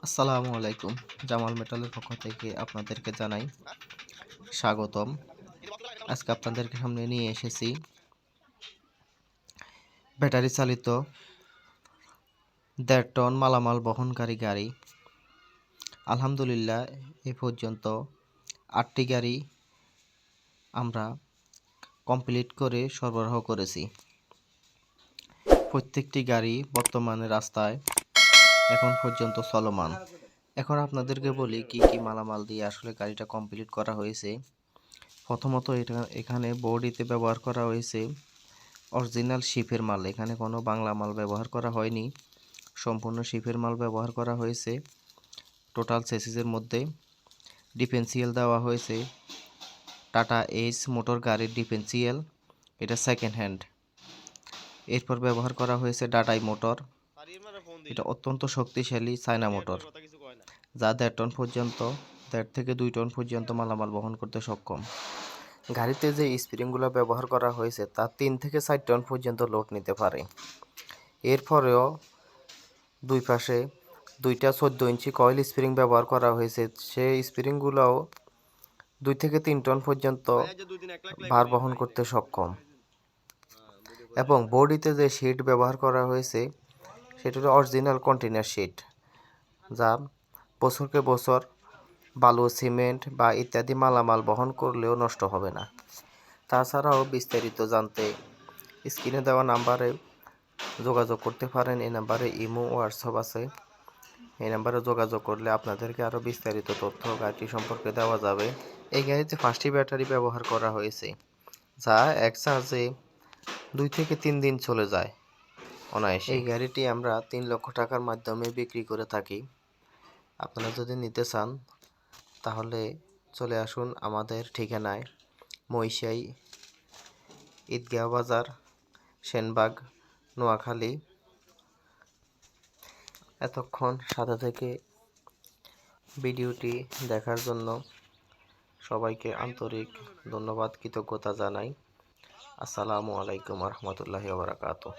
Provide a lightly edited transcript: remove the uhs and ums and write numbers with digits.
আসসালামু আলাইকুম। জামাল মেটালের পক্ষ থেকে আপনাদেরকে জানাই স্বাগতম। আজকে আপনাদেরকে সামনে নিয়ে এসেছি ব্যাটারি চালিত ১.৫ টন মালামাল বহনকারী গাড়ি। আলহামদুলিল্লাহ এ পর্যন্ত ৮টি গাড়ি আমরা কমপ্লিট করে সরবরাহ করেছি। প্রত্যেকটি গাড়ি বর্তমানে রাস্তায় এখন পর্যন্ত চলমান। এখন আপনাদেরকে বলি কি কি মালামাল দিয়ে আসলে গাড়িটা কমপ্লিট করা হয়েছে। প্রথমত এখানে বডিতে ব্যবহার করা হয়েছে অরিজিনাল শিপের মাল। এখানে কোনো বাংলা মাল ব্যবহার করা হয়নি, সম্পূর্ণ শিপের মাল ব্যবহার করা হয়েছে। টোটাল চেসিসের মধ্যে ডিফেন্সিয়াল দেওয়া হয়েছে টাটা এইচ মোটর গাড়ির ডিফেন্সিয়াল, এটা সেকেন্ড হ্যান্ড। এরপর ব্যবহার করা হয়েছে ডাটাই মোটর, এটা অত্যন্ত শক্তিশালী চায়না মোটর, যা ১.৫ টন পর্যন্ত ১.৫ থেকে ২ টন পর্যন্ত মালামাল বহন করতে সক্ষম। গাড়িতে যে স্প্রিংগুলো ব্যবহার করা হয়েছে তা ৩ থেকে ৪ টন পর্যন্ত লোড নিতে পারে। এরপরেও দুই পাশে ২টা ১৪ ইঞ্চি কয়েল স্প্রিং ব্যবহার করা হয়েছে। সেই স্প্রিংগুলোও ২ থেকে ৩ টন পর্যন্ত ভার বহন করতে সক্ষম। এবং বডিতে যে শিট ব্যবহার করা হয়েছে সেটা হলো অরিজিনাল কন্টেনার শিট, যা বছরকে বছর বালু, সিমেন্ট বা ইত্যাদি মালামাল বহন করলেও নষ্ট হবে না। তাছাড়াও বিস্তারিত জানতে স্ক্রিনে দেওয়া নাম্বারে যোগাযোগ করতে পারেন। এই নাম্বারে ইমো, হোয়াটসঅ্যাপ আছে। এই নাম্বারে যোগাযোগ করলে আপনাদেরকে আরও বিস্তারিত তথ্য গাড়িটি সম্পর্কে দেওয়া যাবে। এই গাড়িতে 5টি ব্যাটারি ব্যবহার করা হয়েছে, যা এক চার্জে 2 থেকে 3 দিন চলে যায় অনায়াসে। এই গাড়িটি আমরা 3 লক্ষ টাকার মাধ্যমে বিক্রি করে থাকি। আপনারা যদি নিতে চান তাহলে চলে আসুন আমাদের ঠিকানায়, মহিষাই, ঈদগাহ বাজার, সেনবাগ, নোয়াখালী। এতক্ষণ সাথে থেকে ভিডিওটি দেখার জন্য সবাইকে আন্তরিক ধন্যবাদ, কৃতজ্ঞতা জানাই। আসসালামু আলাইকুম ওয়া রাহমাতুল্লাহি ওয়া বারাকাতুহু।